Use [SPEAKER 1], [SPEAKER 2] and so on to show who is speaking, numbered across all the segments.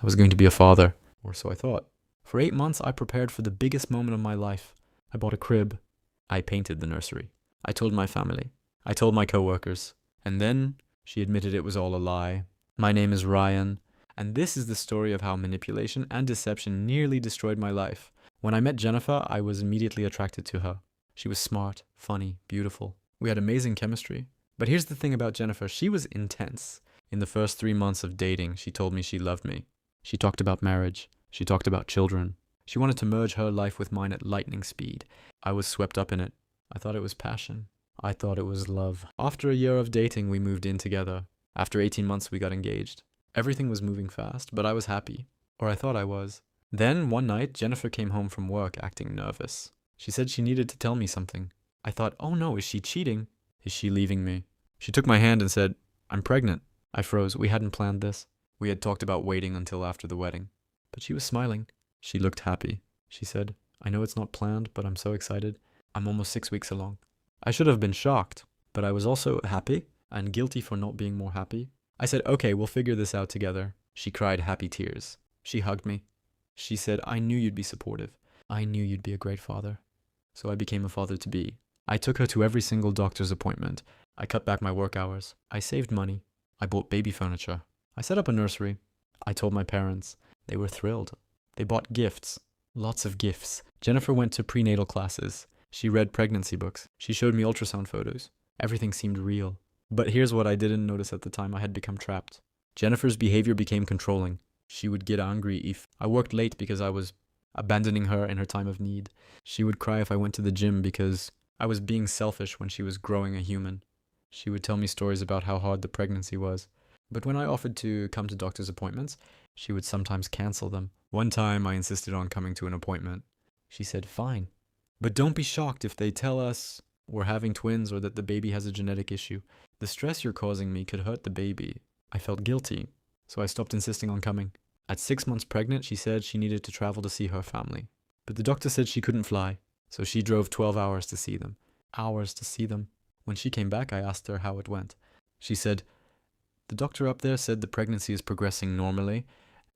[SPEAKER 1] I was going to be a father, or so I thought. For 8 months, I prepared for the biggest moment of my life. I bought a crib. I painted the nursery. I told my family. I told my coworkers. And then she admitted it was all a lie. My name is Ryan, and this is the story of how manipulation and deception nearly destroyed my life. When I met Jennifer, I was immediately attracted to her. She was smart, funny, beautiful. We had amazing chemistry. But here's the thing about Jennifer, she was intense. In the first 3 months of dating, she told me she loved me. She talked about marriage. She talked about children. She wanted to merge her life with mine at lightning speed. I was swept up in it. I thought it was passion. I thought it was love. After a year of dating, we moved in together. After 18 months, we got engaged. Everything was moving fast, but I was happy. Or I thought I was. Then, one night, Jennifer came home from work acting nervous. She said she needed to tell me something. I thought, oh no, is she cheating? Is she leaving me? She took my hand and said, I'm pregnant. I froze. We hadn't planned this. We had talked about waiting until after the wedding. But she was smiling. She looked happy. She said, I know it's not planned, but I'm so excited. I'm almost 6 weeks along. I should have been shocked, but I was also happy and guilty for not being more happy. I said, okay, we'll figure this out together. She cried happy tears. She hugged me. She said, I knew you'd be supportive. I knew you'd be a great father. So I became a father-to-be. I took her to every single doctor's appointment. I cut back my work hours. I saved money. I bought baby furniture. I set up a nursery. I told my parents. They were thrilled. They bought gifts. Lots of gifts. Jennifer went to prenatal classes. She read pregnancy books. She showed me ultrasound photos. Everything seemed real. But here's what I didn't notice at the time. I had become trapped. Jennifer's behavior became controlling. She would get angry if I worked late because I was abandoning her in her time of need. She would cry if I went to the gym because I was being selfish when she was growing a human. She would tell me stories about how hard the pregnancy was. But when I offered to come to doctor's appointments, she would sometimes cancel them. One time I insisted on coming to an appointment. She said, fine. But don't be shocked if they tell us we're having twins or that the baby has a genetic issue. The stress you're causing me could hurt the baby. I felt guilty, so I stopped insisting on coming. At 6 months pregnant, she said she needed to travel to see her family. But the doctor said she couldn't fly, so she drove 12 hours to see them. Hours to see them. When she came back, I asked her how it went. She said, the doctor up there said the pregnancy is progressing normally,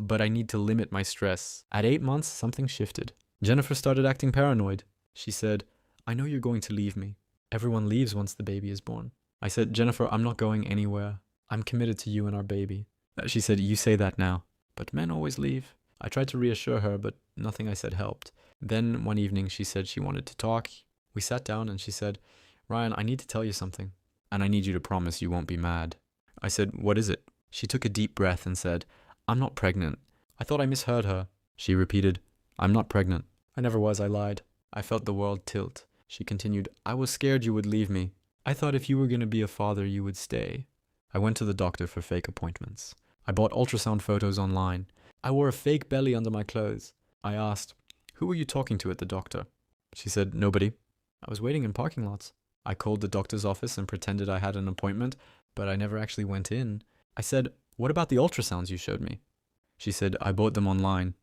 [SPEAKER 1] but I need to limit my stress. At 8 months, something shifted. Jennifer started acting paranoid. She said, I know you're going to leave me. Everyone leaves once the baby is born. I said, Jennifer, I'm not going anywhere. I'm committed to you and our baby. She said, you say that now. But men always leave. I tried to reassure her, but nothing I said helped. Then one evening she said she wanted to talk. We sat down and she said, Ryan, I need to tell you something. And I need you to promise you won't be mad. I said, what is it? She took a deep breath and said, I'm not pregnant. I thought I misheard her. She repeated, I'm not pregnant. I never was, I lied. I felt the world tilt. She continued, I was scared you would leave me. I thought if you were going to be a father, you would stay. I went to the doctor for fake appointments. I bought ultrasound photos online. I wore a fake belly under my clothes. I asked, who were you talking to at the doctor? She said, nobody. I was waiting in parking lots. I called the doctor's office and pretended I had an appointment, but I never actually went in. I said, what about the ultrasounds you showed me? She said, I bought them online,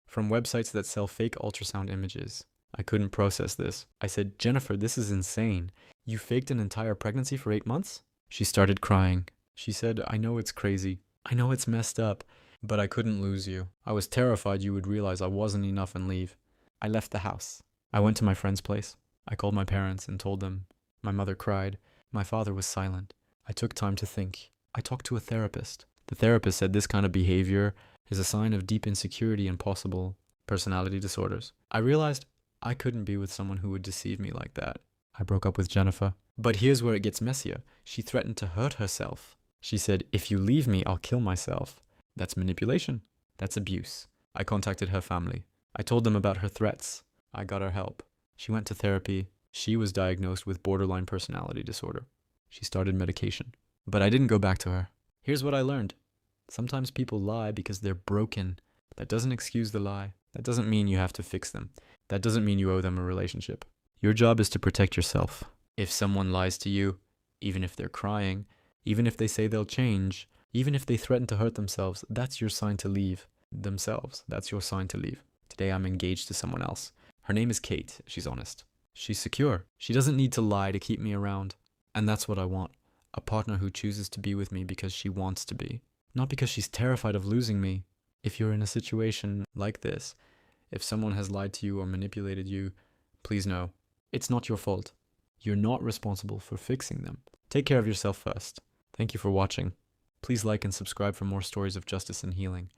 [SPEAKER 1] from websites that sell fake ultrasound images. I couldn't process this. I said, Jennifer, this is insane. You faked an entire pregnancy for 8 months? She started crying. She said, I know it's crazy. I know it's messed up, but I couldn't lose you. I was terrified you would realize I wasn't enough and leave. I left the house. I went to my friend's place. I called my parents and told them. My mother cried. My father was silent. I took time to think. I talked to a therapist. The therapist said this kind of behavior is a sign of deep insecurity and possible personality disorders. I realized I couldn't be with someone who would deceive me like that. I broke up with Jennifer. But here's where it gets messier. She threatened to hurt herself. She said, if you leave me, I'll kill myself. That's manipulation. That's abuse. I contacted her family. I told them about her threats. I got her help. She went to therapy. She was diagnosed with borderline personality disorder. She started medication. But I didn't go back to her. Here's what I learned. Sometimes people lie because they're broken. That doesn't excuse the lie. That doesn't mean you have to fix them. That doesn't mean you owe them a relationship. Your job is to protect yourself. If someone lies to you, even if they're crying, even if they say they'll change, even if they threaten to hurt themselves, that's your sign to leave. Themselves, that's your sign to leave. Today I'm engaged to someone else. Her name is Kate. She's honest. She's secure. She doesn't need to lie to keep me around. And that's what I want. A partner who chooses to be with me because she wants to be. Not because she's terrified of losing me. If you're in a situation like this, if someone has lied to you or manipulated you, please know, it's not your fault. You're not responsible for fixing them. Take care of yourself first. Thank you for watching. Please like and subscribe for more stories of justice and healing.